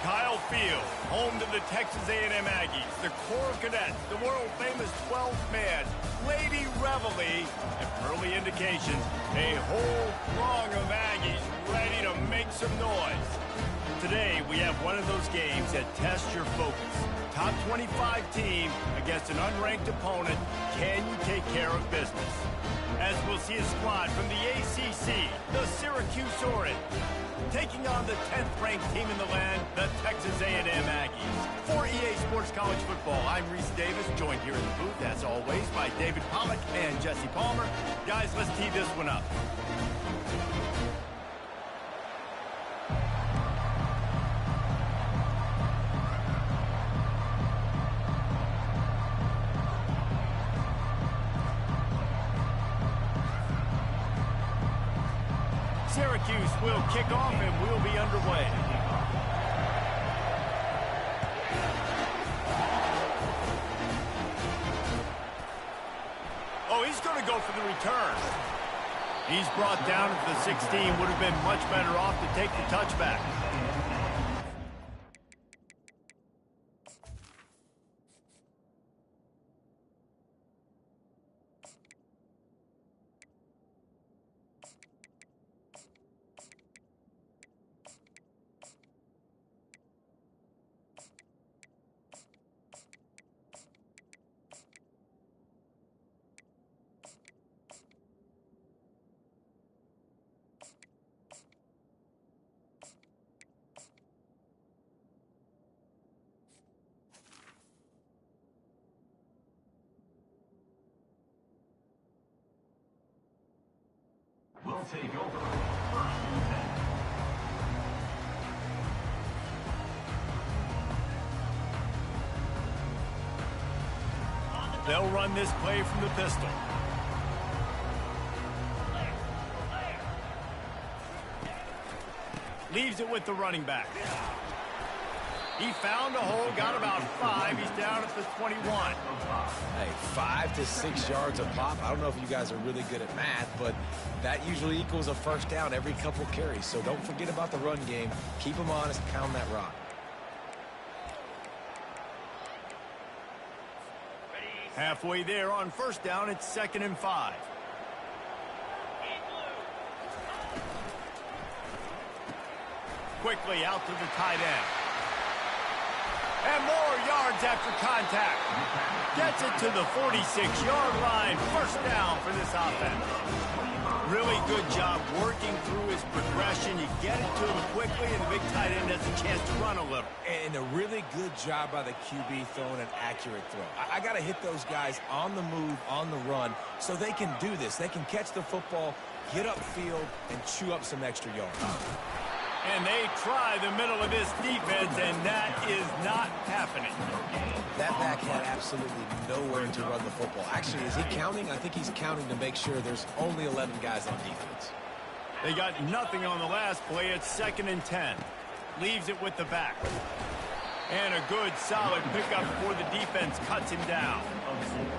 Kyle Field, home to the Texas A&M Aggies, the Corps Cadets, the world-famous 12th man, Lady Reveille, and early indications, a whole throng of Aggies ready to make some noise. Today, we have one of those games that tests your focus. Top 25 team against an unranked opponent. Can you take care of business? As we'll see a squad from the ACC, the Syracuse Orange, taking on the 10th-ranked team in the land, the Texas A&M Aggies. For EA Sports College Football, I'm Reese Davis, joined here in the booth, as always, by David Pollack and Jesse Palmer. Guys, let's tee this one up. Syracuse will kick off and we'll be underway. Oh, he's going to go for the return. He's brought down at the 16. Would have been much better off to take the touchback. Will take over first and 10. They'll run this play from the pistol. Leaves it with the running back. He found a hole, got about 5. He's down at the 21. Hey, 5 to 6 yards a pop. I don't know if you guys are really good at math, but that usually equals a first down every couple carries. So don't forget about the run game. Keep them honest, pound that rock. Halfway there on first down, it's 2nd and 5. Quickly out to the tight end. And more yards after contact. Gets it to the 46-yard line. First down for this offense. Really good job working through his progression. You get it to him quickly, and the big tight end has a chance to run a little. And a really good job by the QB throwing an accurate throw. I got to hit those guys on the move, on the run, so they can do this. They can catch the football, get upfield, and chew up some extra yards. And they try the middle of this defense, and that is not happening. That back had absolutely nowhere to run the football. Actually, is he counting? I think he's counting to make sure there's only 11 guys on defense. They got nothing on the last play. It's 2nd and 10. Leaves it with the back. And a good, solid pickup before the defense cuts him down.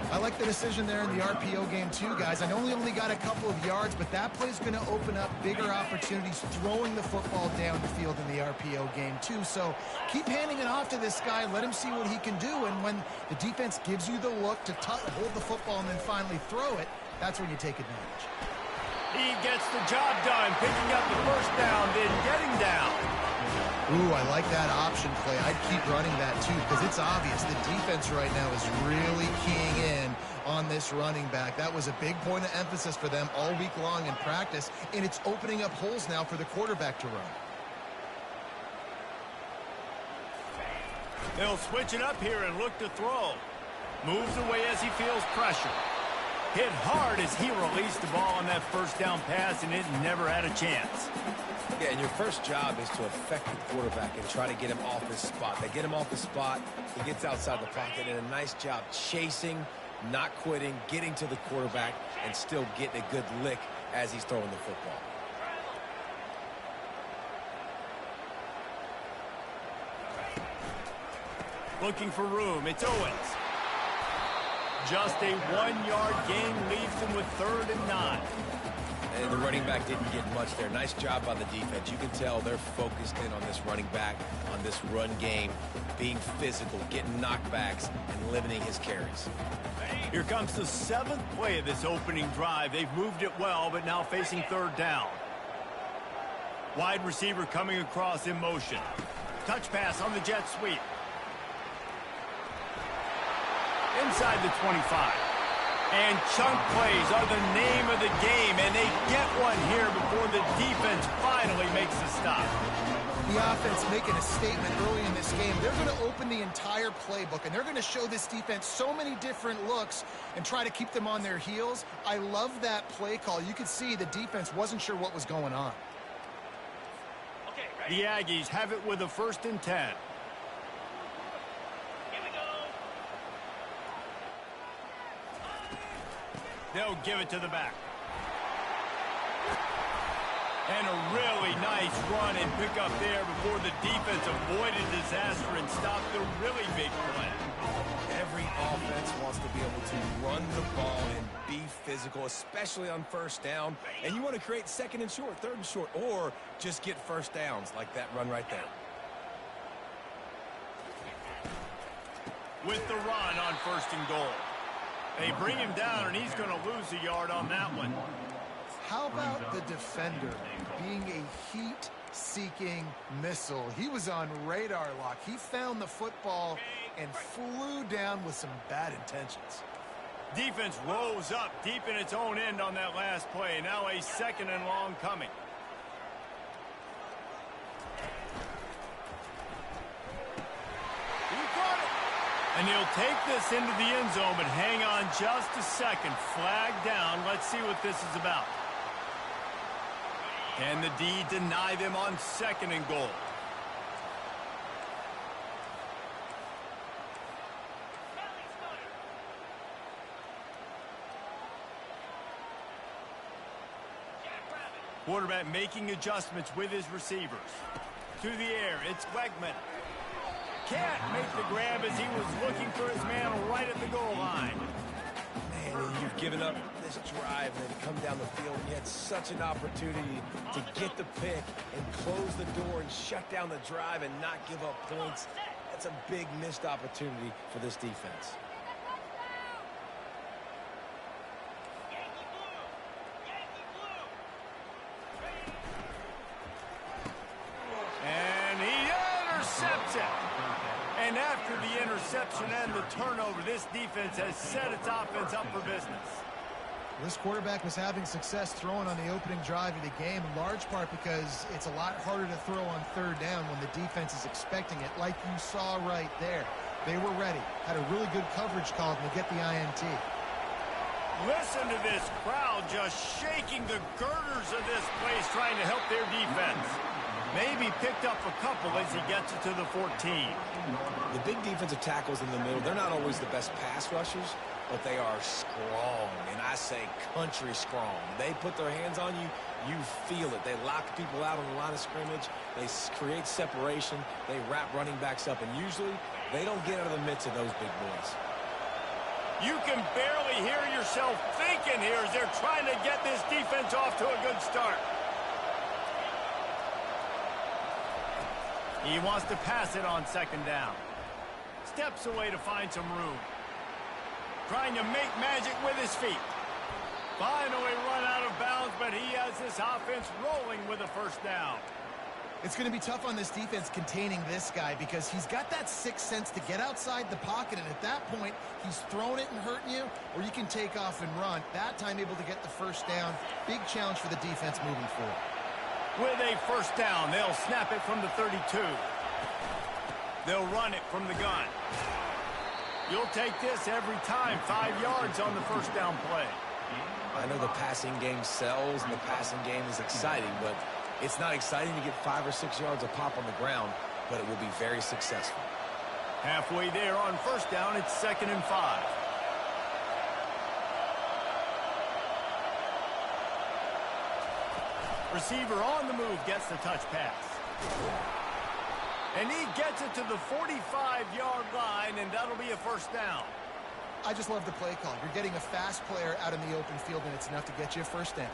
I like the decision there in the RPO game too, guys. I know he only got a couple of yards, but that play's going to open up bigger opportunities throwing the football down the field in the RPO game too. So keep handing it off to this guy. Let him see what he can do. And when the defense gives you the look to hold the football and then finally throw it, that's when you take advantage. He gets the job done, picking up the first down, then getting down. Ooh, I like that option play. I'd keep running that too because it's obvious the defense right now is really keying in on this running back. That was a big point of emphasis for them all week long in practice, and it's opening up holes now for the quarterback to run. They'll switch it up here and look to throw. Moves away as he feels pressure. Hit hard as he released the ball on that first down pass, and it never had a chance. Yeah, and your first job is to affect the quarterback and try to get him off his spot. They get him off his spot, he gets outside the pocket, and a nice job chasing, not quitting, getting to the quarterback, and still getting a good lick as he's throwing the football. Looking for room, it's Owens. Just a 1-yard gain leaves him with 3rd and 9. And the running back didn't get much there. Nice job by the defense. You can tell they're focused in on this running back, on this run game, being physical, getting knockbacks, and limiting his carries. Here comes the 7th play of this opening drive. They've moved it well, but now facing 3rd down. Wide receiver coming across in motion. Touch pass on the jet sweep. Inside the 25. And chunk plays are the name of the game, and they get one here before the defense finally makes a stop. The offense making a statement early in this game. They're going to open the entire playbook, and they're going to show this defense so many different looks and try to keep them on their heels. I love that play call. You could see the defense wasn't sure what was going on. The Aggies have it with a 1st and 10. They'll give it to the back. And a really nice run and pick up there before the defense avoided disaster and stopped the really big play. Every offense wants to be able to run the ball and be physical, especially on 1st down. And you want to create 2nd and short, 3rd and short, or just get 1st downs like that run right there. With the run on 1st and goal. They bring him down, and he's going to lose a yard on that one. How about the defender being a heat-seeking missile? He was on radar lock. He found the football and flew down with some bad intentions. Defense rose up deep in its own end on that last play. Now a 2nd and long coming. And he'll take this into the end zone, but hang on just a second. Flag down. Let's see what this is about. Can the D deny them on 2nd and goal? Quarterback making adjustments with his receivers. To the air, it's Wegman. Can't make the grab as he was looking for his man right at the goal line. Man, you've given up this drive and come down the field. You had such an opportunity to get the pick and close the door and shut down the drive and not give up points. That's a big missed opportunity for this defense. And he intercepts it. And after the interception and the turnover, this defense has set its offense up for business. This quarterback was having success throwing on the opening drive of the game, in large part because it's a lot harder to throw on 3rd down when the defense is expecting it, like you saw right there. They were ready, had a really good coverage call to get the INT. Listen to this crowd just shaking the girders of this place trying to help their defense. Maybe picked up a couple as he gets it to the 14. The big defensive tackles in the middle, they're not always the best pass rushers, but they are strong, and I say country strong. They put their hands on you, you feel it. They lock people out on the line of scrimmage. They create separation. They wrap running backs up, and usually they don't get out of the midst of those big boys. You can barely hear yourself thinking here as they're trying to get this defense off to a good start. He wants to pass it on 2nd down. Steps away to find some room. Trying to make magic with his feet. Finally run out of bounds, but he has this offense rolling with a 1st down. It's going to be tough on this defense containing this guy because he's got that sixth sense to get outside the pocket, and at that point, he's throwing it and hurting you, or you can take off and run. That time able to get the 1st down. Big challenge for the defense moving forward. With a 1st down, they'll snap it from the 32. They'll run it from the gun. You'll take this every time. 5 yards on the 1st down play. I know the passing game sells and the passing game is exciting, but it's not exciting to get 5 or 6 yards of pop on the ground, but it will be very successful. Halfway there on 1st down, it's 2nd and 5. Receiver on the move gets the touch pass. And he gets it to the 45-yard line, and that'll be a 1st down. I just love the play call. You're getting a fast player out in the open field, and it's enough to get you a 1st down.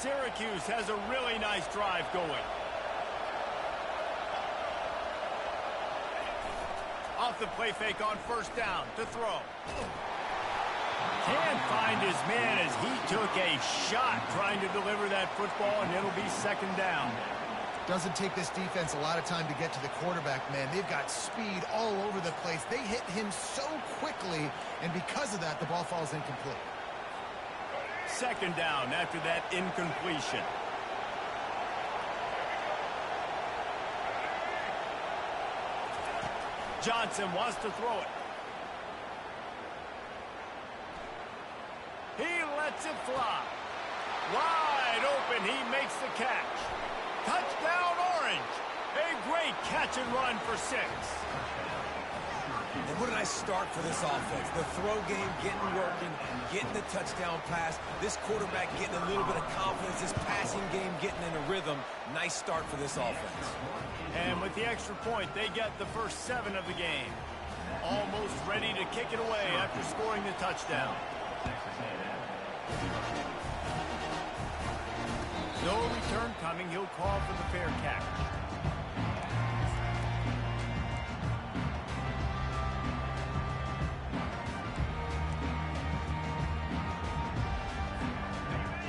Syracuse has a really nice drive going. Off the play fake on first down to throw. Can't find his man as he took a shot trying to deliver that football, and it'll be second down. Doesn't take this defense a lot of time to get to the quarterback, man. They've got speed all over the place. They hit him so quickly, and because of that, the ball falls incomplete. Second down after that incompletion. Johnson wants to throw it. He lets it fly. Wide open, he makes the catch. Touchdown, Orange. A great catch and run for 6. And what a nice start for this offense. The throw game getting working, getting the touchdown pass. This quarterback getting a little bit of confidence. This passing game getting in a rhythm. Nice start for this offense. And with the extra point, they get the first 7 of the game. Almost ready to kick it away after scoring the touchdown. No return coming. He'll call for the fair catch.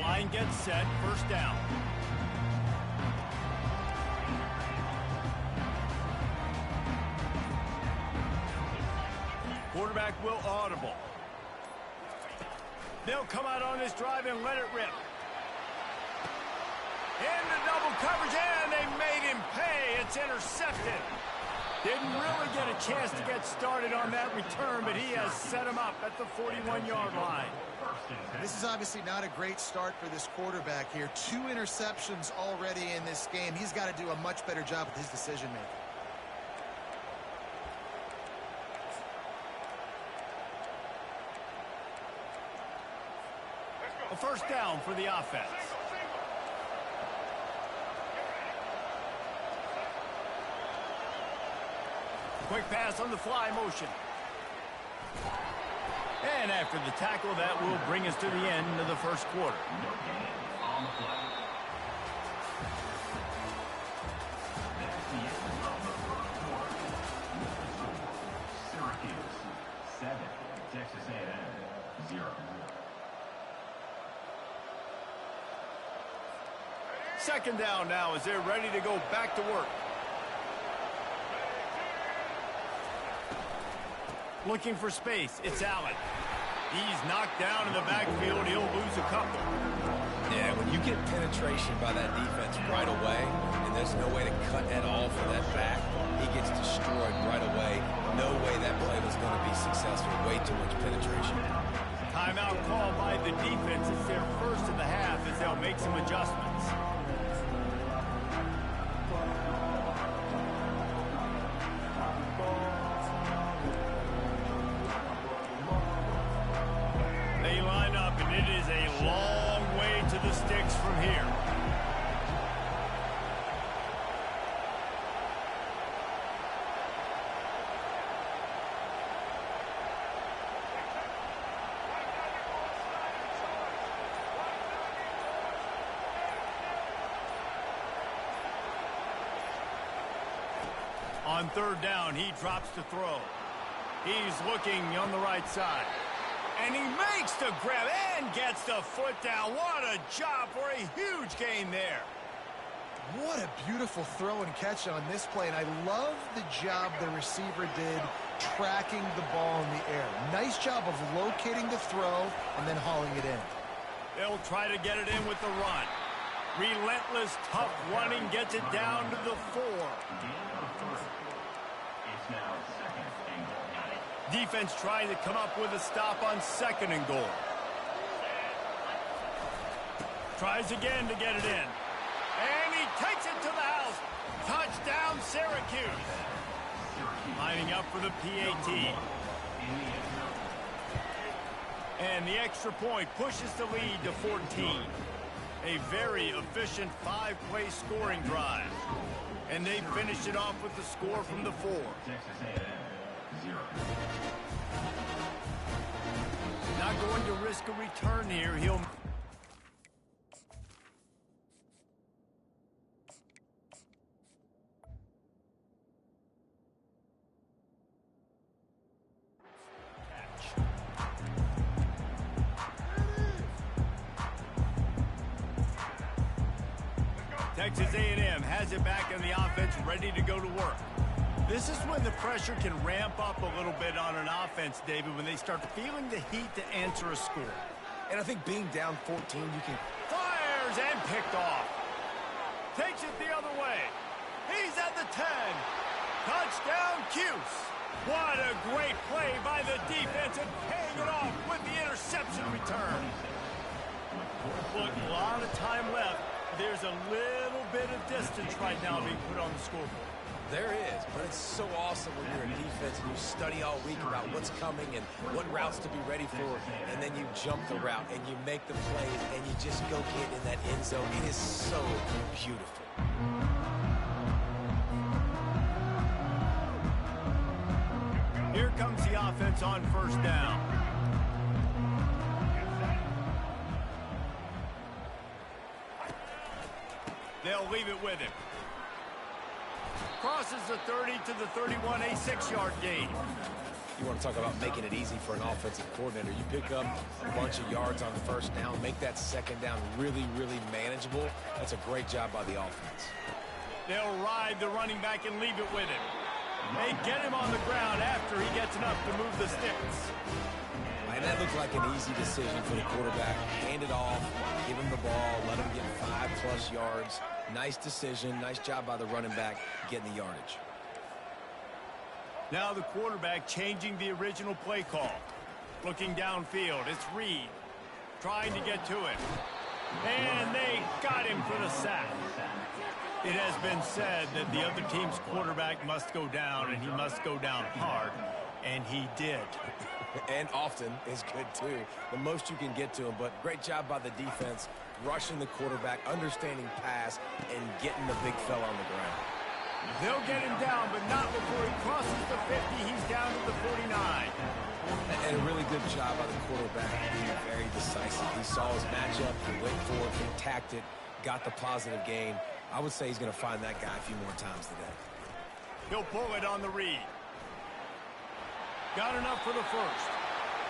Line gets set. First down. Quarterback will audible. They'll come out on this drive and let it rip. Into double coverage, and they made him pay. It's intercepted. Didn't really get a chance to get started on that return, but he has set him up at the 41-yard line. This is obviously not a great start for this quarterback here. 2 interceptions already in this game. He's got to do a much better job with his decision-making. A first down for the offense. Quick pass on the fly motion. And after the tackle, that will bring us to the end of the first quarter. Syracuse 7, Texas A&M 0. Second down now as they're ready to go back to work. Looking for space. It's Allen. He's knocked down in the backfield. He'll lose a couple. Yeah, when you get penetration by that defense right away, and there's no way to cut at all for that back, he gets destroyed right away. No way that play was going to be successful. Way too much penetration. Timeout called by the defense. It's their first of the half as they'll make some adjustments. They line up, and it is a long way to the sticks from here. On third down, he drops to throw. He's looking on the right side. And he makes the grab and gets the foot down. What a job for a huge gain there. What a beautiful throw and catch on this play, and I love the job the receiver did tracking the ball in the air. Nice job of locating the throw and then hauling it in. They'll try to get it in with the run. Relentless, tough running gets it down to the 4. It's now second and goal. Defense trying to come up with a stop on second and goal. Tries again to get it in. And he takes it to the house. Touchdown, Syracuse. Lining up for the PAT. And the extra point pushes the lead to 14. A very efficient 5-play scoring drive. And they finish it off with the score from the 4. Texas A&M 0. Not going to risk a return here. He'll... Texas A&M has it back in the offense, ready to go to work. This is when the pressure can ramp up a little bit on an offense, David, when they start feeling the heat to answer a score. And I think being down 14, you can... Fires and picked off. Takes it the other way. He's at the 10. Touchdown, Cuse. What a great play by the defense and paying it off with the interception return. Look, a lot of time left. There's a little bit of distance right now being put on the scoreboard. There is, but it's so awesome when you're in defense and you study all week about what's coming and what routes to be ready for, and then you jump the route and you make the plays and you just go get in that end zone. It is so beautiful. Here comes the offense on first down. They'll leave it with him. Crosses the 30 to the 31, a 6-yard gain. You want to talk about making it easy for an offensive coordinator. You pick up a bunch of yards on first down, make that second down really, really manageable. That's a great job by the offense. They'll ride the running back and leave it with him. They get him on the ground after he gets enough to move the sticks. And that looked like an easy decision for the quarterback. Hand it off, give him the ball, let him get 5+ yards. Nice decision, nice job by the running back getting the yardage. Now the quarterback changing the original play call. Looking downfield, it's Reed trying to get to it. And they got him for the sack. It has been said that the other team's quarterback must go down, and he must go down hard, and he did. And often is good, too. The most you can get to him, but great job by the defense, rushing the quarterback, understanding pass, and getting the big fella on the ground. They'll get him down, but not before he crosses the 50. He's down to the 49. And a really good job by the quarterback being very decisive. He saw his matchup, he went for it, he attacked it, got the positive gain. I would say he's going to find that guy a few more times today. He'll pull it on the read. Got enough for the first.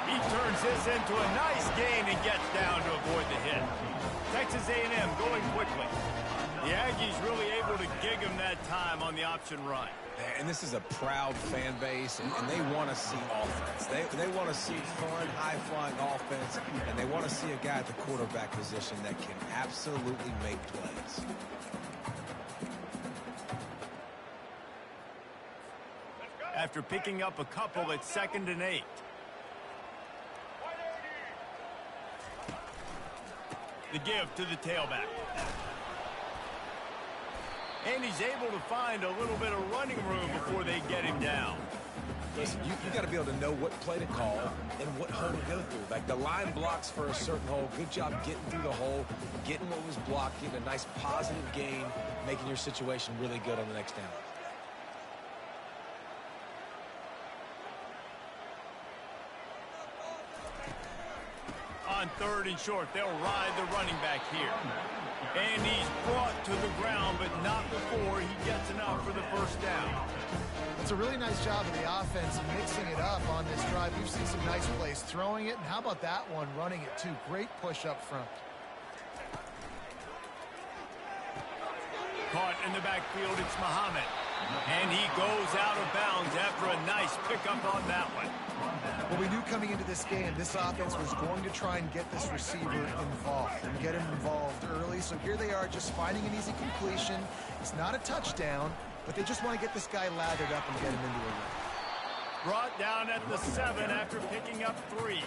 He turns this into a nice gain and gets down to avoid the hit. Texas A&M going quickly. The Aggies really able to gig him that time on the option run. And this is a proud fan base, and they want to see offense. They want to see fun, high-flying offense, and they want to see a guy at the quarterback position that can absolutely make plays. After picking up a couple at 2nd and 8. The give to the tailback. And he's able to find a little bit of running room before they get him down. Listen, you got to be able to know what play to call and what hole to go through. Like the line blocks for a certain hole. Good job getting through the hole, getting what was blocked, getting a nice positive gain, making your situation really good on the next down. On 3rd and short, they'll ride the running back here. And he's brought to the ground, but not before he gets enough for the first down. It's a really nice job of the offense mixing it up on this drive. We've seen some nice plays throwing it, and how about that one running it too? Great push up front. Caught in the backfield, it's Muhammad. And he goes out of bounds after a nice pickup on that one. Well, we knew coming into this game, this offense was going to try and get this receiver involved and get him involved early. So here they are just finding an easy completion. It's not a touchdown, but they just want to get this guy lathered up and get him into a run. Brought down at the 7 after picking up 3.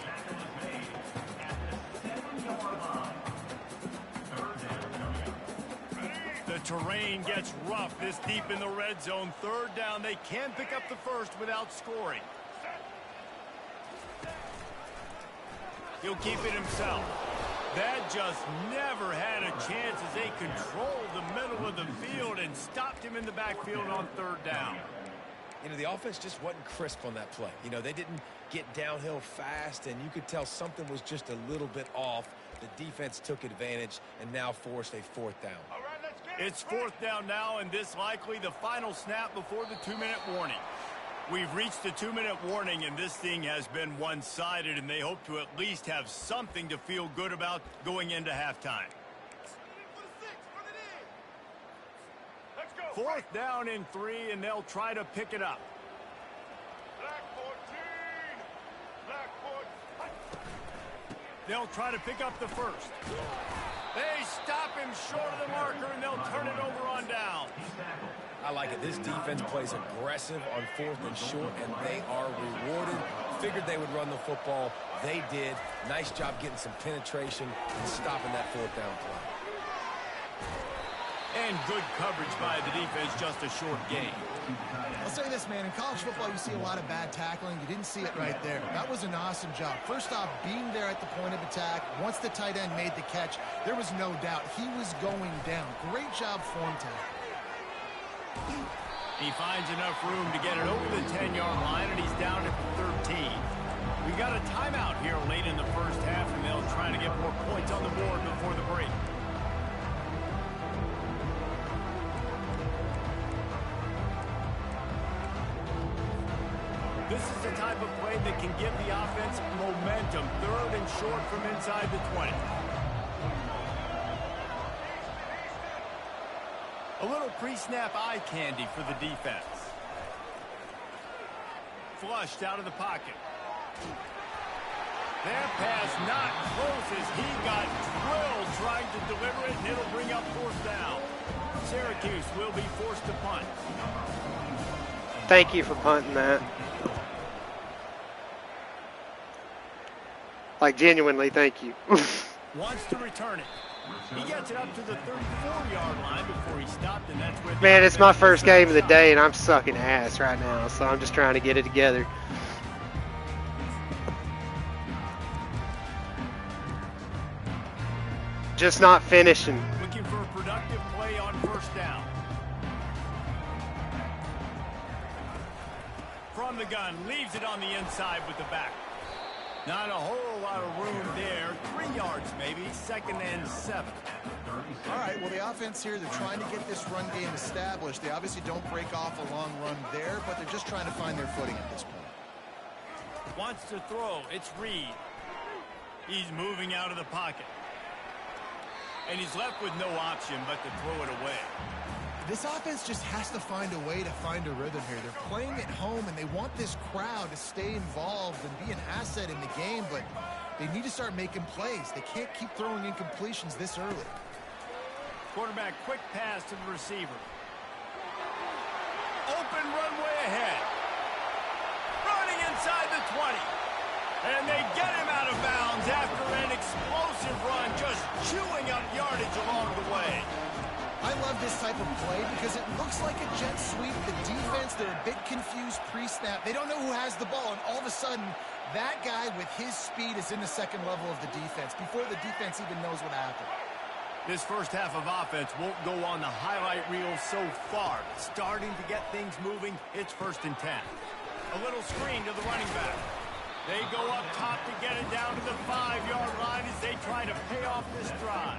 The terrain gets rough this deep in the red zone. 3rd down. They can pick up the first without scoring. He'll keep it himself. That just never had a chance as they controlled the middle of the field and stopped him in the backfield on 3rd down. You know, the offense just wasn't crisp on that play. You know, they didn't get downhill fast, and you could tell something was just a little bit off. The defense took advantage and now forced a 4th down. It's 4th down now, and this likely the final snap before the 2-minute warning. We've reached the 2-minute warning, and this thing has been one-sided, and they hope to at least have something to feel good about going into halftime. 4th down and 3, and they'll try to pick it up. They'll try to pick up the first. They stop him short of the marker, and they'll turn it over on down. I like it. This defense plays aggressive on 4th and short, and they are rewarded. Figured they would run the football. They did. Nice job getting some penetration and stopping that 4th down play. And good coverage by the defense, just a short gain. I'll say this, man. In college football, you see a lot of bad tackling. You didn't see it right there. That was an awesome job. First off, being there at the point of attack. Once the tight end made the catch, there was no doubt he was going down. Great job form tackle. He finds enough room to get it over the 10-yard line, and he's down at the 13. We got a timeout here late in the first half, and they'll try to get more points on the board before the break. This is the type of play that can give the offense momentum. 3rd and short from inside the 20. A little pre-snap eye candy for the defense. Flushed out of the pocket. That pass not close as he got drilled trying to deliver it, and it'll bring up 4th down. Syracuse will be forced to punt. Thank you for punting that. Like, genuinely, thank you. Wants to return it. He gets it up to the 34-yard line before he stopped, and that's where... Man, it's my first game of the day, and I'm sucking ass right now, so I'm just trying to get it together. Just not finishing. Looking for a productive play on 1st down. From the gun, leaves it on the inside with the back. Not a whole lot of room there. 3 yards maybe. 2nd and 7. All right, well, the offense here, they're trying to get this run game established. They obviously don't break off a long run there, but they're just trying to find their footing at this point. Wants to throw. It's Reed. He's moving out of the pocket. And he's left with no option but to throw it away. This offense just has to find a way to find a rhythm here. They're playing at home, and they want this crowd to stay involved and be an asset in the game, but they need to start making plays. They can't keep throwing incompletions this early. Quarterback, quick pass to the receiver. Open runway ahead. Running inside the 20. And they get him out of bounds after an explosive run, just chewing up yardage along the way. I love this type of play because it looks like a jet sweep. The defense, they're a bit confused pre-snap. They don't know who has the ball, and all of a sudden, that guy with his speed is in the 2nd level of the defense before the defense even knows what happened. This first half of offense won't go on the highlight reel so far. Starting to get things moving, it's 1st and 10. A little screen to the running back. They go up top to get it down to the 5-yard line as they try to pay off this drive.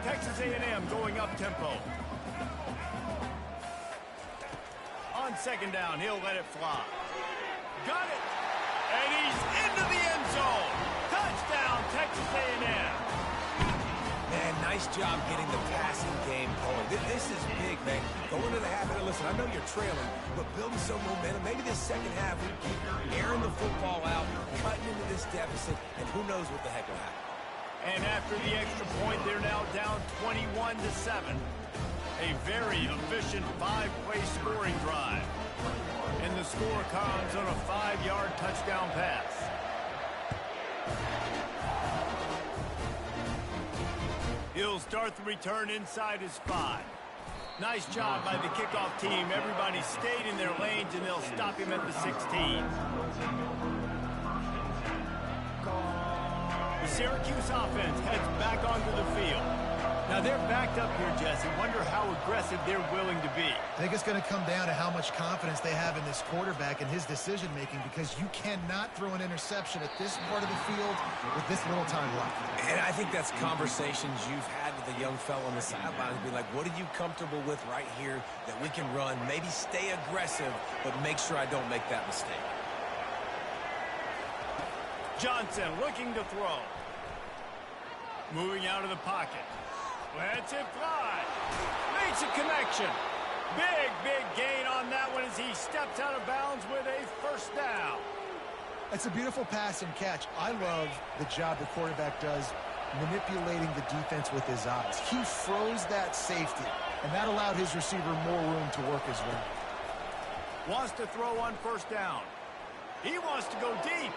Texas A&M going up tempo. On 2nd down, he'll let it fly. Got it! And he's into the end zone. Touchdown, Texas A&M. Man, nice job getting the passing game going. This is big, man. Going into the half, and listen, I know you're trailing, but building some momentum. Maybe this 2nd half, we keep airing the football out, cutting into this deficit, and who knows what the heck will happen. And after the extra point, they're now down 21-7. A very efficient 5-play scoring drive. And the score comes on a 5-yard touchdown pass. He'll start the return inside his 5. Nice job by the kickoff team. Everybody stayed in their lanes, and they'll stop him at the 16. The Syracuse offense heads back onto the field. Now they're backed up here, Jesse. Wonder how aggressive they're willing to be. I think it's going to come down to how much confidence they have in this quarterback and his decision-making, because you cannot throw an interception at this part of the field with this little time left. And I think that's conversations you've had with the young fellow on the sidelines. Be like, what are you comfortable with right here that we can run? Maybe stay aggressive, but make sure I don't make that mistake. Johnson looking to throw. Moving out of the pocket. Lets it fly. Makes a connection. Big gain on that one as he steps out of bounds with a first down. It's a beautiful pass and catch. I love the job the quarterback does manipulating the defense with his eyes. He froze that safety, and that allowed his receiver more room to work his route. Wants to throw on first down. He wants to go deep.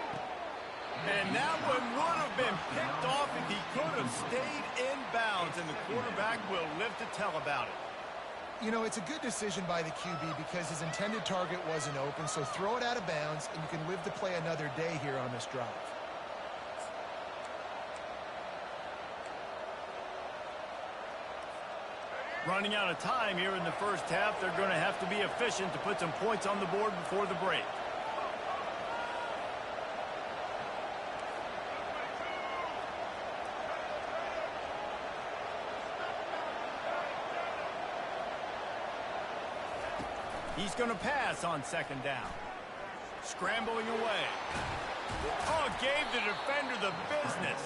And that one would have been picked off if he could have stayed in bounds, and the quarterback will live to tell about it. You know, it's a good decision by the QB because his intended target wasn't open, so throw it out of bounds, and you can live to play another day here on this drive. Running out of time here in the first half, they're going to have to be efficient to put some points on the board before the break. He's going to pass on second down. Scrambling away. Oh, gave the defender the business.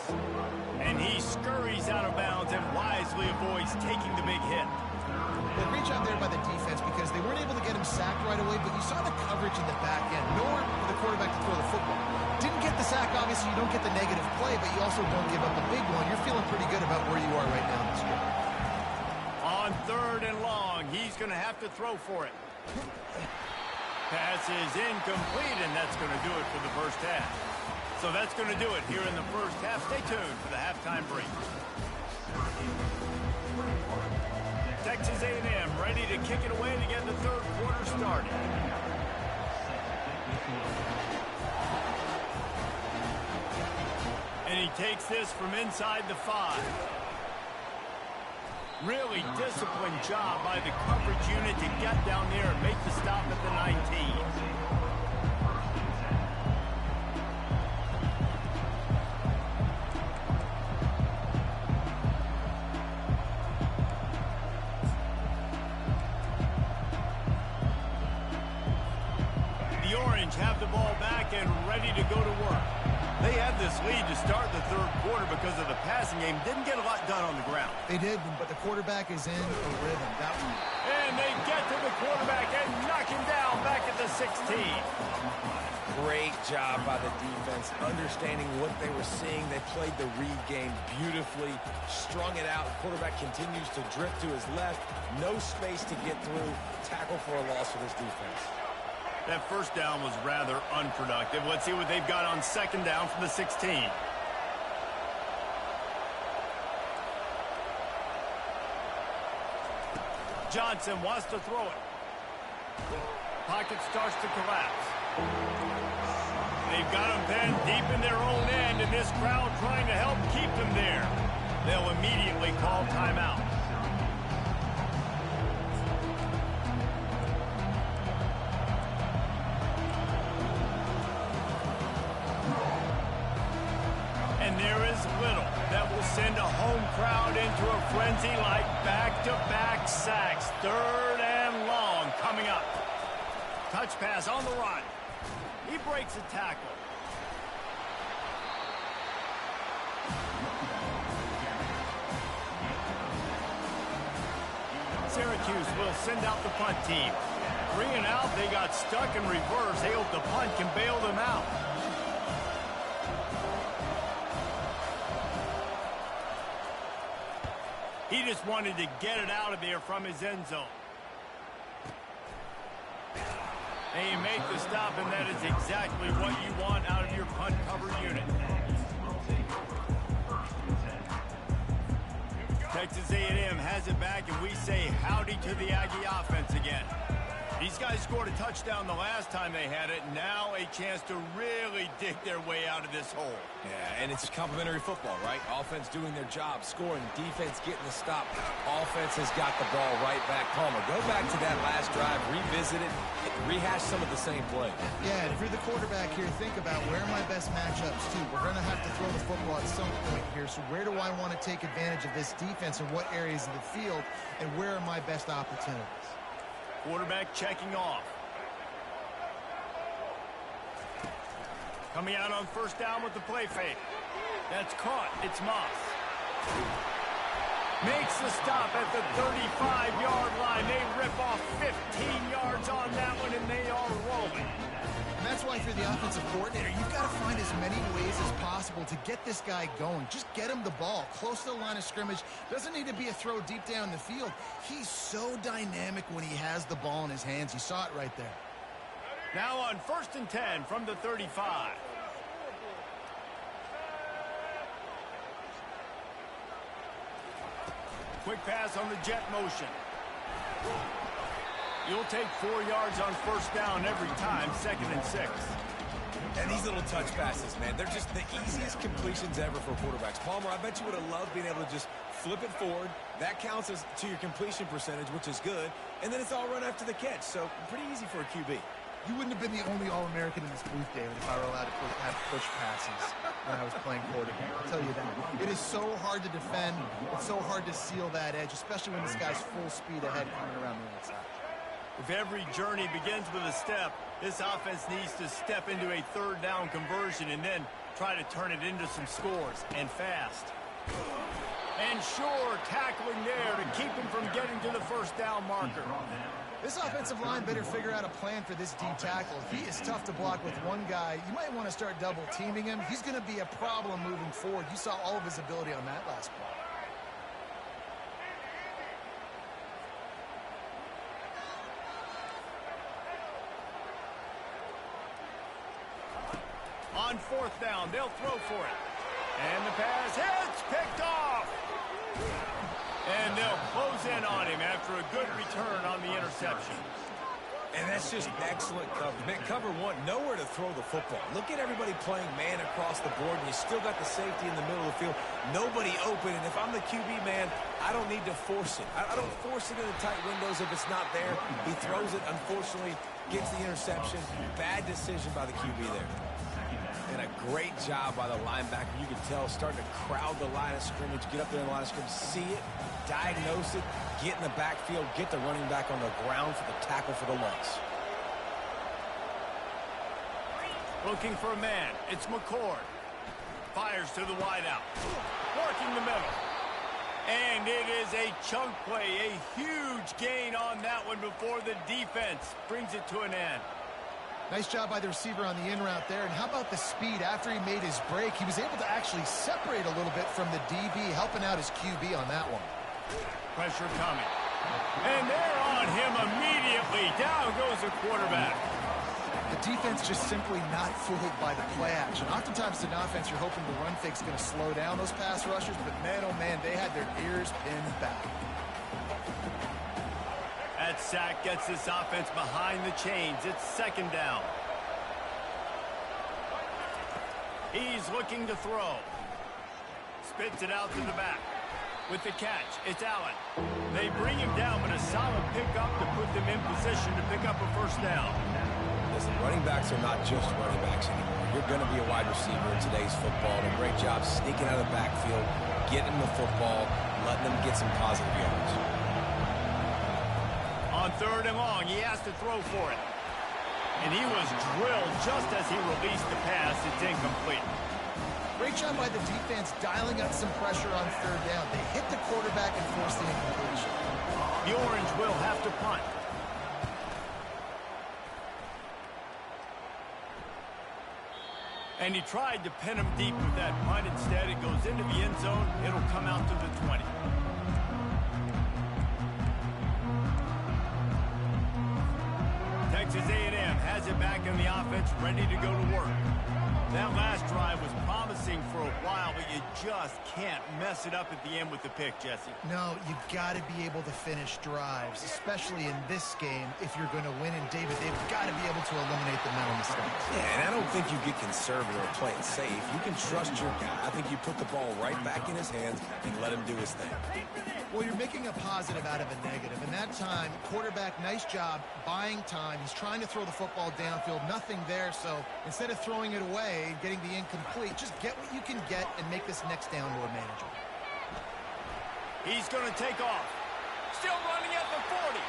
And he scurries out of bounds and wisely avoids taking the big hit. Well, great job there by the defense because they weren't able to get him sacked right away, but you saw the coverage in the back end. Nowhere for the quarterback to throw the football. Didn't get the sack, obviously you don't get the negative play, but you also don't give up a big one. You're feeling pretty good about where you are right now in this game. On third and long, he's going to have to throw for it. Pass is incomplete, and that's going to do it for the first half. So that's going to do it here in the first half. Stay tuned for the halftime break. Texas A&M ready to kick it away to get the third quarter started. And he takes this from inside the 5. Really disciplined job by the coverage unit to get down there and make the stop at the 19. The Orange have the ball back and ready to go to work. They had this lead to start the third quarter because of the passing game. Didn't get a lot done on the ground. They did, but the quarterback is in a rhythm. That one. And they get to the quarterback and knock him down back at the 16. Great job by the defense, understanding what they were seeing. They played the read game beautifully, strung it out. Quarterback continues to drift to his left. No space to get through. Tackle for a loss for this defense. That first down was rather unproductive. Let's see what they've got on second down from the 16. Johnson wants to throw it. Pocket starts to collapse. They've got them pinned deep in their own end, and this crowd trying to help keep them there. They'll immediately call timeout. And there is little that will send a home crowd into a frenzy like back-to-back sacks. Third and long coming up. Touch pass on the run. He breaks a tackle. Syracuse will send out the punt team. 3 and out, they got stuck in reverse. They hope the punt can bail them out. He just wanted to get it out of there from his end zone. And you make the stop, and that is exactly what you want out of your punt cover unit. Texas A&M has it back, and we say howdy to the Aggie offense again. These guys scored a touchdown the last time they had it. Now a chance to really dig their way out of this hole. Yeah, and it's complimentary football, right? Offense doing their job, scoring, defense getting the stop. Offense has got the ball right back. Palmer, go back to that last drive, revisit it, rehash some of the same play. Yeah, and if you're the quarterback here, think about where are my best matchups, too. We're going to have to throw the football at some point here, so where do I want to take advantage of this defense and what areas of the field, and where are my best opportunities? Quarterback checking off. Coming out on first down with the play fake. That's caught. It's Moss. Makes the stop at the 35-yard line. They rip off the offensive coordinator, you've got to find as many ways as possible to get this guy going. Just get him the ball close to the line of scrimmage. Doesn't need to be a throw deep down the field. He's so dynamic when he has the ball in his hands. You saw it right there. Now on 1st and 10 from the 35. Quick pass on the jet motion. You'll take 4 yards on 1st down every time, 2nd and 6. And these little touch passes, man, they're just the easiest completions ever for quarterbacks. Palmer, I bet you would have loved being able to just flip it forward. That counts as to your completion percentage, which is good. And then it's all run after the catch. So pretty easy for a QB. You wouldn't have been the only All-American in this booth, David, if I were allowed to have push passes when I was playing quarterback. I'll tell you that. It is so hard to defend. It's so hard to seal that edge, especially when this guy's full speed ahead coming around the outside. If every journey begins with a step, this offense needs to step into a 3rd down conversion and then try to turn it into some scores, and fast. And sure, tackling there to keep him from getting to the 1st down marker. This offensive line better figure out a plan for this D tackle. He is tough to block with one guy. You might want to start double teaming him. He's going to be a problem moving forward. You saw all of his ability on that last play. On 4th down, they'll throw for it. And the pass hits, picked off. And they'll close in on him after a good return on the interception. And that's just excellent coverage. Man, cover one, nowhere to throw the football. Look at everybody playing man across the board, and you still got the safety in the middle of the field. Nobody open, and if I'm the QB, man, I don't need to force it. I don't force it in the tight windows if it's not there. He throws it, unfortunately, gets the interception. Bad decision by the QB there. And a great job by the linebacker. You can tell, starting to crowd the line of scrimmage, get up there in the line of scrimmage, see it, diagnose it, get in the backfield, get the running back on the ground for the tackle for the loss. Looking for a man. It's McCord. Fires to the wideout. Working the middle. And it is a chunk play. A huge gain on that one before the defense brings it to an end. Nice job by the receiver on the in route there. And how about the speed after he made his break? He was able to actually separate a little bit from the DB, helping out his QB on that one. Pressure coming. And they're on him immediately. Down goes the quarterback. The defense just simply not fooled by the play action. Oftentimes, in offense, you're hoping the run fake's going to slow down those pass rushers, but man, oh man, they had their ears pinned back. That sack gets this offense behind the chains. It's 2nd down. He's looking to throw. Spits it out to the back. With the catch, it's Allen. They bring him down, but a solid pickup to put them in position to pick up a 1st down. Listen, running backs are not just running backs anymore. You're going to be a wide receiver in today's football. And a great job sneaking out of the backfield, getting them the football, letting them get some positive yards. On 3rd and long, he has to throw for it. And he was drilled just as he released the pass. It's incomplete. Great job by the defense dialing up some pressure on 3rd down. They hit the quarterback and forced the incompletion. The Orange will have to punt. And he tried to pin him deep with that punt. Instead, it goes into the end zone. It'll come out to the 20. Texas A&M has it back in the offense, ready to go to work. That last drive was promising for a while, but you just can't mess it up at the end with the pick, Jesse. No, you got to be able to finish drives, especially in this game if you're going to win. And David, they've got to be able to eliminate the mental mistakes. Yeah, and I don't think you get conservative or play it safe. You can trust your guy. I think you put the ball right back in his hands and let him do his thing. Well, you're making a positive out of a negative. And that time, quarterback, nice job, buying time. He's trying to throw the football downfield. Nothing there, so instead of throwing it away, getting the incomplete, just get what you can get and make this next down more manageable. He's going to take off. Still running at the 40.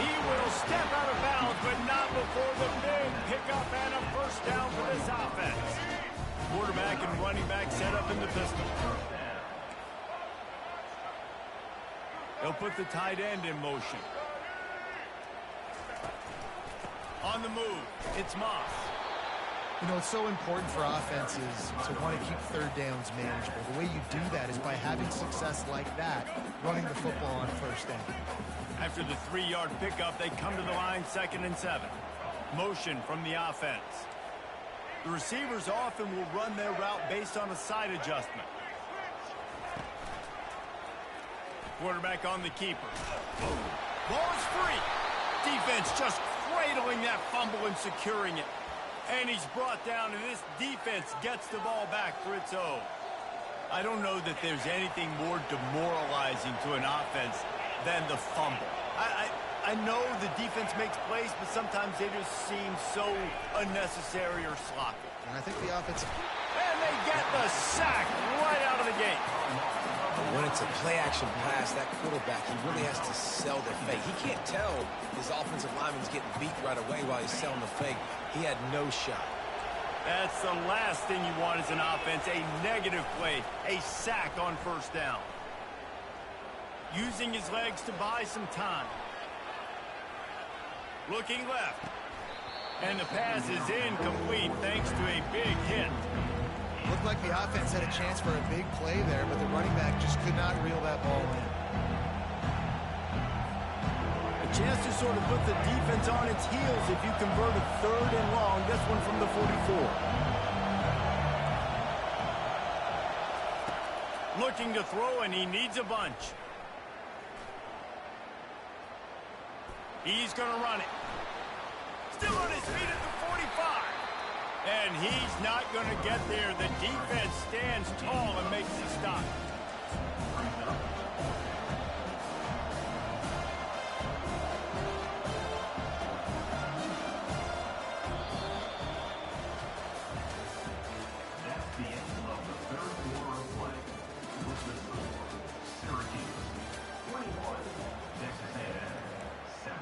He will step out of bounds, but not before the big pickup and a 1st down for this offense. Quarterback and running back set up in the pistol. They'll put the tight end in motion. On the move, it's Moss. You know, it's so important for offenses to want to keep third downs manageable. The way you do that is by having success like that, running the football on first down. After the 3-yard pickup, they come to the line 2nd and 7. Motion from the offense. The receivers often will run their route based on a side adjustment. Quarterback on the keeper. Ball is free. Defense just cradling that fumble and securing it. And he's brought down, and this defense gets the ball back for its own. I don't know that there's anything more demoralizing to an offense than the fumble. I know the defense makes plays, but sometimes they just seem so unnecessary or sloppy. And I think the offense... And they get the sack right out of the gate. When it's a play-action pass, that quarterback, he really has to sell the fake. He can't tell his offensive lineman's getting beat right away while he's selling the fake. He had no shot. That's the last thing you want as an offense, a negative play, a sack on first down. Using his legs to buy some time. Looking left. And the pass is incomplete thanks to a big hit. Looked like the offense had a chance for a big play there, but the running back just could not reel that ball in. A chance to sort of put the defense on its heels if you convert a 3rd and long. This one from the 44. Looking to throw, and he needs a bunch. He's going to run it. Still on his feet at the 45. And he's not going to get there. The defense stands tall and makes the stop. That's the end of the 3rd quarter of play. With the score, Syracuse 21, Texas A&M 7.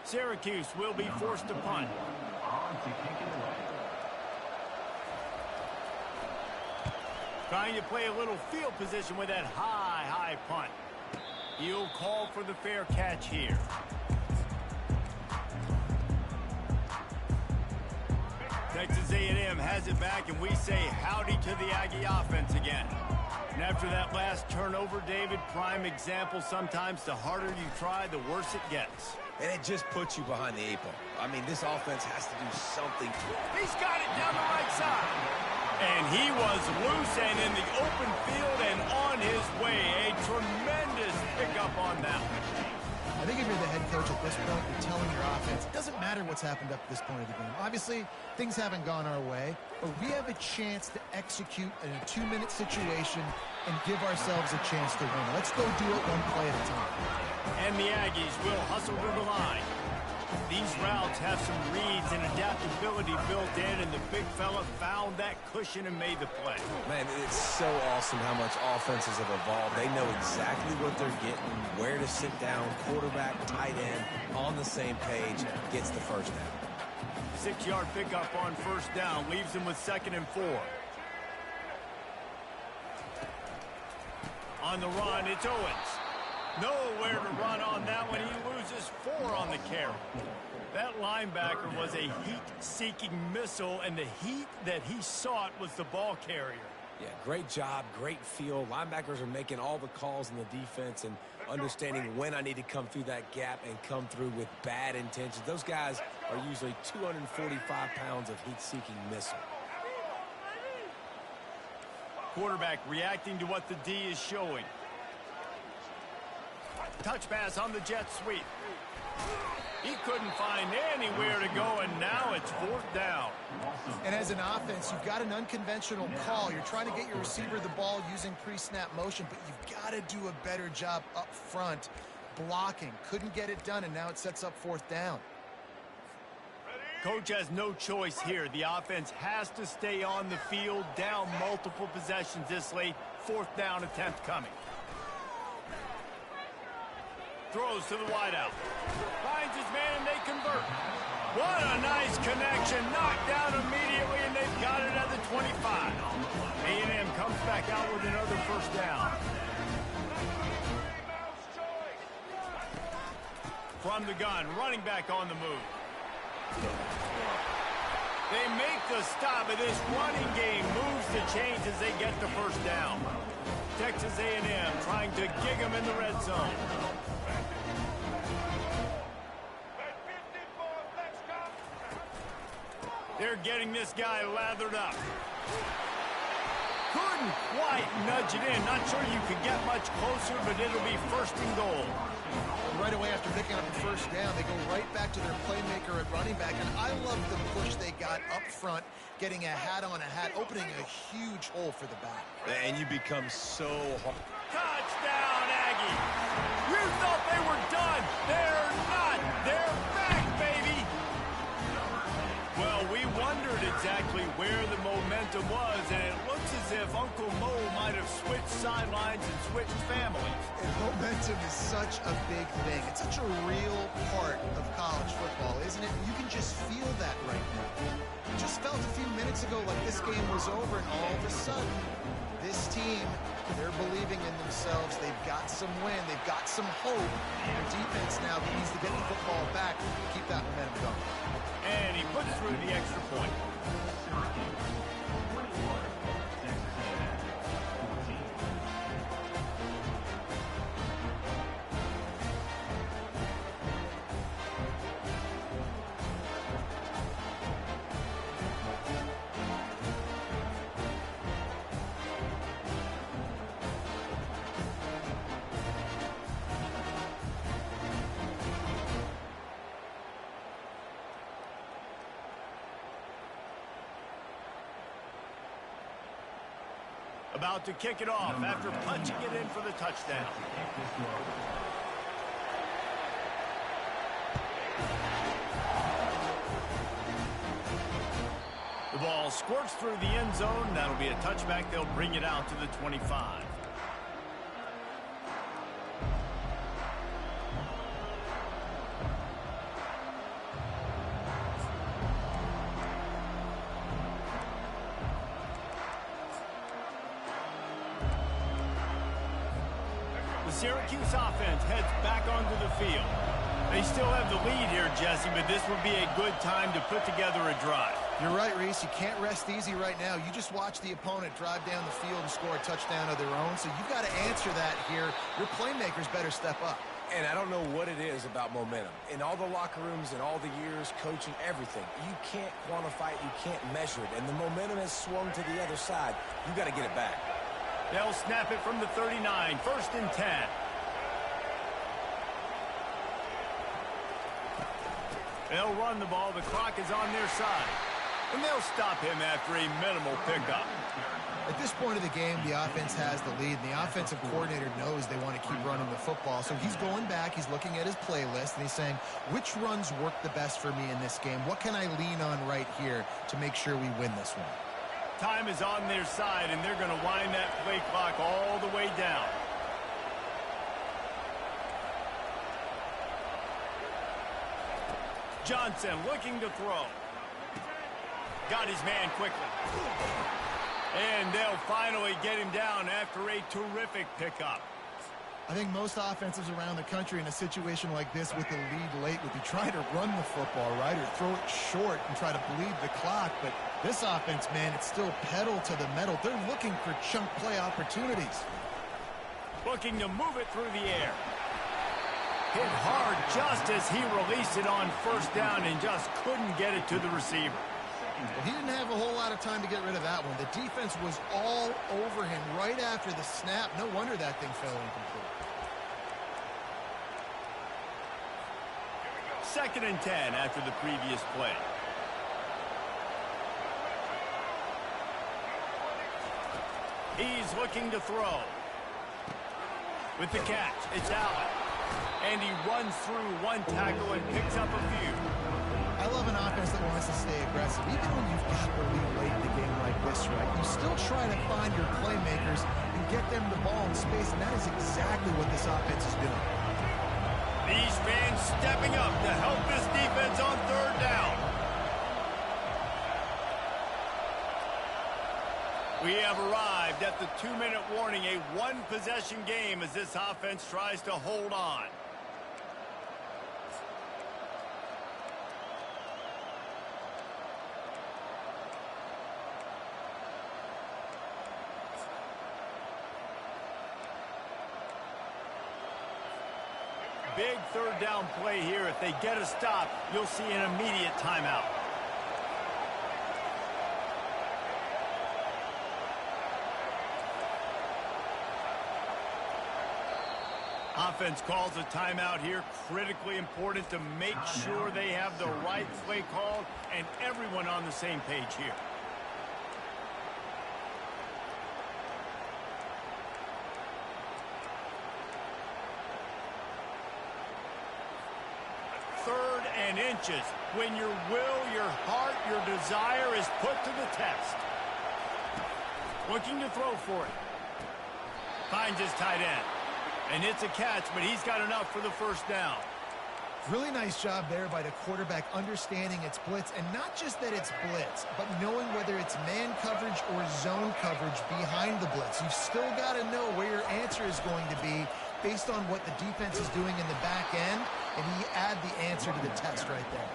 Syracuse will be forced to punt. On to kick it away. Trying to play a little field position with that high punt. He'll call for the fair catch here. Texas A&M has it back, and we say howdy to the Aggie offense again. And after that last turnover, David, prime example, sometimes the harder you try, the worse it gets. And it just puts you behind the 8 ball. I mean, this offense has to do something. He's got it down the right side. And he was loose and in the open field and on his way. A tremendous pickup on that one. I think if you're the head coach at this point, you're telling your offense, it doesn't matter what's happened up to this point of the game. Obviously, things haven't gone our way, but we have a chance to execute in a 2-minute situation and give ourselves a chance to win. Let's go do it one play at a time. And the Aggies will hustle to the line. These routes have some reads and adaptability built in, and the big fella found that cushion and made the play. Man, it's so awesome how much offenses have evolved. They know exactly what they're getting, where to sit down, quarterback, tight end, on the same page, gets the first down. 6-yard pickup on first down leaves him with 2nd and 4. On the run, it's Owens. Nowhere to run on that one. He loses 4 on the carry. That linebacker was a heat-seeking missile, and the heat that he sought was the ball carrier. Yeah, great job, great feel. Linebackers are making all the calls in the defense and understanding when I need to come through that gap and come through with bad intentions. Those guys are usually 245 pounds of heat-seeking missile. Quarterback reacting to what the D is showing. Touch pass on the jet sweep. He couldn't find anywhere to go, and now it's 4th down. And as an offense, you've got an unconventional call. You're trying to get your receiver the ball using pre-snap motion, but you've got to do a better job up front blocking. Couldn't get it done, and now it sets up 4th down. Coach has no choice here. The offense has to stay on the field, down multiple possessions this late. 4th down attempt coming. Throws to the wideout. Finds his man, and they convert. What a nice connection. Knocked down immediately, and they've got it at the 25. A&M comes back out with another first down. From the gun, running back on the move. They make the stop, but this running game moves the chains as they get the first down. Texas A&M trying to gig them in the red zone. They're getting this guy lathered up. Couldn't quite nudge it in. Not sure you could get much closer, but it'll be first and goal. Right away after picking up the first down, they go right back to their playmaker at running back, and I love the push they got up front, getting a hat on a hat, opening a huge hole for the back. And you become so hard. Touchdown, Aggie. You thought they were done. They're not. They're back, baby. Well, we wondered exactly where the momentum was, and it looks as if Uncle Mo might have switched sidelines and switched families. And momentum is such a big thing. It's such a real part of college football, isn't it? You can just feel that right now. It just felt a few minutes ago like this game was over, and all of a sudden, this team, they're believing in themselves. They've got some wind. They've got some hope. Their defense now needs to get the football back to keep that momentum going. And he puts through the extra point. About to kick it off after punching it in for the touchdown. The ball squirts through the end zone. That'll be a touchback. They'll bring it out to the 25. Syracuse offense heads back onto the field. They still have the lead here, Jesse, but this would be a good time to put together a drive. You're right, Reese. You can't rest easy right now. You just watch the opponent drive down the field and score a touchdown of their own, so you've got to answer that here. Your playmakers better step up. And I don't know what it is about momentum. In all the locker rooms and all the years, coaching, everything, you can't quantify it, you can't measure it. And the momentum has swung to the other side. You got to get it back. They'll snap it from the 39, first and 10. They'll run the ball. The clock is on their side. And they'll stop him after a minimal pickup. At this point of the game, the offense has the lead, and the offensive coordinator knows they want to keep running the football. So he's going back, he's looking at his playlist, and he's saying, which runs work the best for me in this game? What can I lean on right here to make sure we win this one? Time is on their side, and they're going to wind that play clock all the way down. Johnson looking to throw. Got his man quickly. And they'll finally get him down after a terrific pickup. I think most offenses around the country in a situation like this with the lead late would be trying to run the football, right, or throw it short and try to bleed the clock. But this offense, man, it's still pedal to the metal. They're looking for chunk play opportunities. Looking to move it through the air. Hit hard just as he released it on first down and just couldn't get it to the receiver. Well, he didn't have a whole lot of time to get rid of that one. The defense was all over him right after the snap. No wonder that thing fell incomplete. Second and 10 after the previous play. He's looking to throw. With the catch, it's Allen. And he runs through one tackle and picks up a few. I love an offense that wants to stay aggressive. Even when you've got the lead late in the game like this, right, you still try to find your playmakers and get them the ball in space, and that is exactly what this offense is doing. These fans stepping up to help this defense on third down. We have arrived at the 2-minute warning, a one-possession game as this offense tries to hold on. Big third down play here. If they get a stop, you'll see an immediate timeout. Offense calls a timeout here. Critically important to make sure they have the right play called and everyone on the same page here. Third and inches. When your will, your heart, your desire is put to the test. Looking to throw for it. Finds his tight end. And it's a catch, but he's got enough for the first down. Really nice job there by the quarterback understanding it's blitz, and not just that it's blitz, but knowing whether it's man coverage or zone coverage behind the blitz. You've still got to know where your answer is going to be based on what the defense is doing in the back end, and he add the answer to the test right there.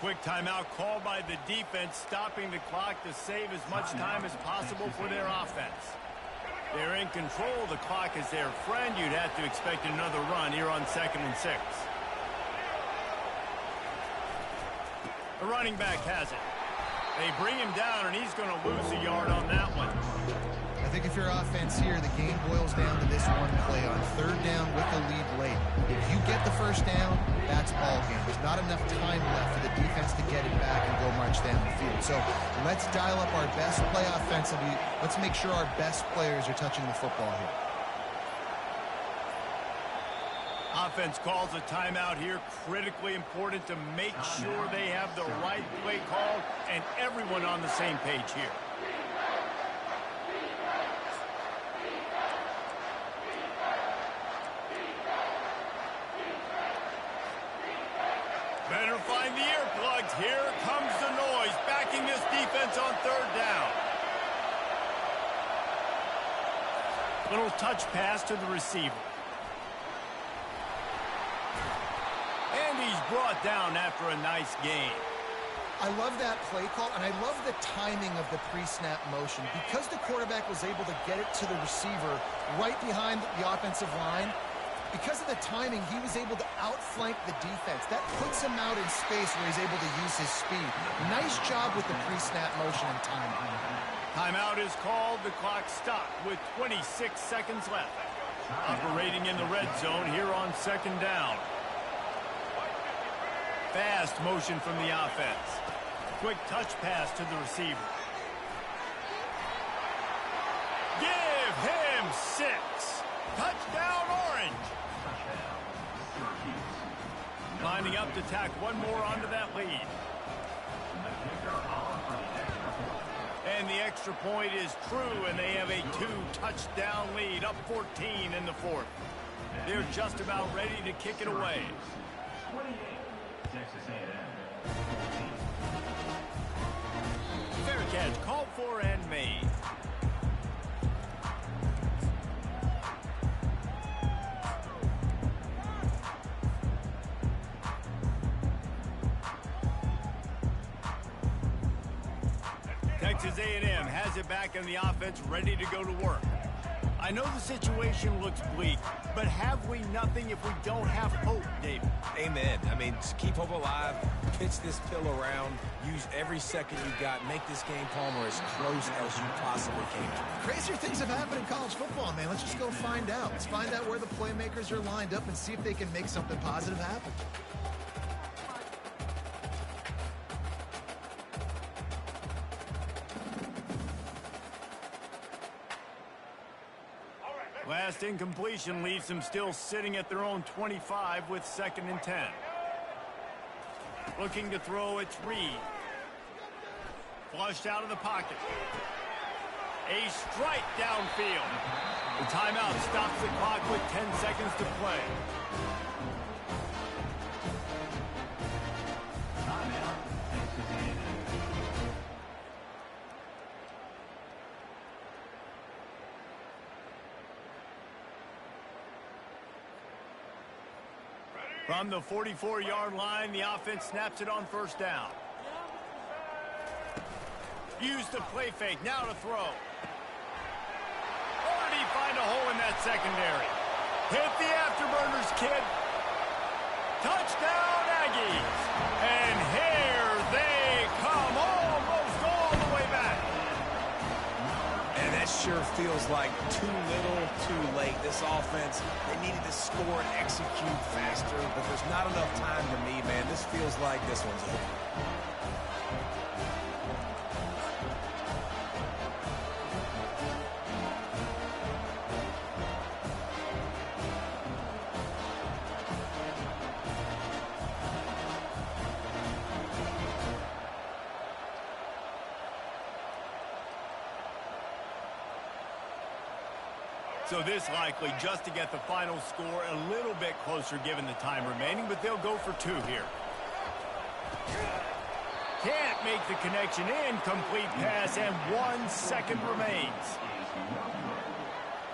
Quick timeout called by the defense, stopping the clock to save as much time as possible for their offense. They're in control. The clock is their friend. You'd have to expect another run here on 2nd and 6. The running back has it. They bring him down, and he's going to lose a yard on that one. I think if you're offense here, the game boils down to this one play on third down with the lead late. If you get the first down, that's ball game. There's not enough time left for the defense to get it back and go march down the field. So let's dial up our best play offensively. Let's make sure our best players are touching the football here. Offense calls a timeout here. Critically important to make sure they have the right play called and everyone on the same page here. Better find the earplugs. Here comes the noise, backing this defense on third down. Little touch pass to the receiver. And he's brought down after a nice gain. I love that play call, and I love the timing of the pre-snap motion. Because the quarterback was able to get it to the receiver right behind the offensive line, because of the timing, he was able to outflank the defense. That puts him out in space where he's able to use his speed. Nice job with the pre-snap motion and timing. Timeout is called. The clock stopped with 26 seconds left. Operating in the red zone here on 2nd down. Fast motion from the offense. Quick touch pass to the receiver. Give him 6. Touchdown, Orange. Lining up to tack one more onto that lead. And the extra point is true, and they have a 2-touchdown lead, up 14 in the 4th. They're just about ready to kick it away. 28, Texas A&M. Fair catch, called for and made. Texas A&M has it back in the offense, ready to go to work. I know the situation looks bleak, but have we nothing if we don't have hope, David? Amen. I mean, just keep hope alive, pitch this pill around, use every second you got, make this game, Palmer, as close as you possibly can. Crazier things have happened in college football, man. Let's just go find out. Let's find out where the playmakers are lined up and see if they can make something positive happen. Last incompletion leaves them still sitting at their own 25 with 2nd and 10. Looking to throw, it's Reed. Flushed out of the pocket. A strike downfield. The timeout stops the clock with 10 seconds to play. From the 44-yard line, the offense snaps it on first down. Use the play fake, now to throw. Already find a hole in that secondary. Hit the afterburners, kid. Touchdown, Aggies. And here they come, almost all the way back. And that sure feels like too little, too late. This offense, they needed to score and execute faster, but there's not enough time to me, man. This feels like this one's over. So this likely just to get the final score a little bit closer given the time remaining, but they'll go for 2 here. Can't make the connection, incomplete pass, and 1 second remains.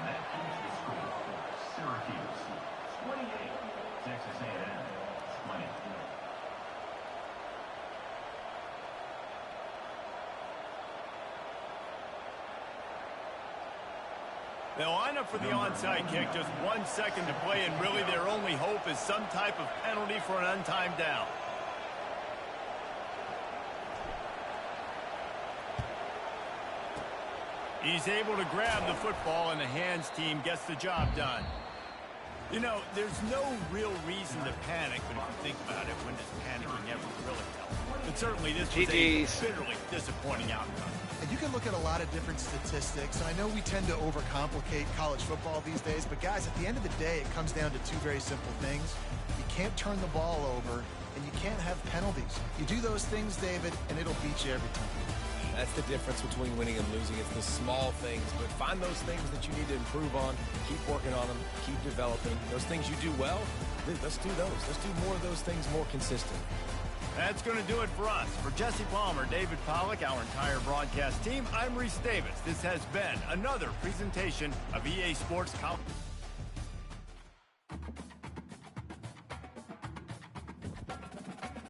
That is the score for Syracuse. 28, Texas A&M 20. They'll line up for the onside kick, just 1 second to play, and really their only hope is some type of penalty for an untimed down. He's able to grab the football, and the hands team gets the job done. You know, there's no real reason to panic, but if you think about it, when does panicking ever really help? But certainly this was a bitterly disappointing outcome. And you can look at a lot of different statistics. I know we tend to overcomplicate college football these days, but guys, at the end of the day, it comes down to 2 very simple things. You can't turn the ball over, and you can't have penalties. You do those things, David, and it'll beat you every time. That's the difference between winning and losing. It's the small things, but find those things that you need to improve on. Keep working on them. Keep developing. Those things you do well, let's do those. Let's do more of those things more consistently. That's going to do it for us. For Jesse Palmer, David Pollack, our entire broadcast team, I'm Reese Davis. This has been another presentation of EA Sports College.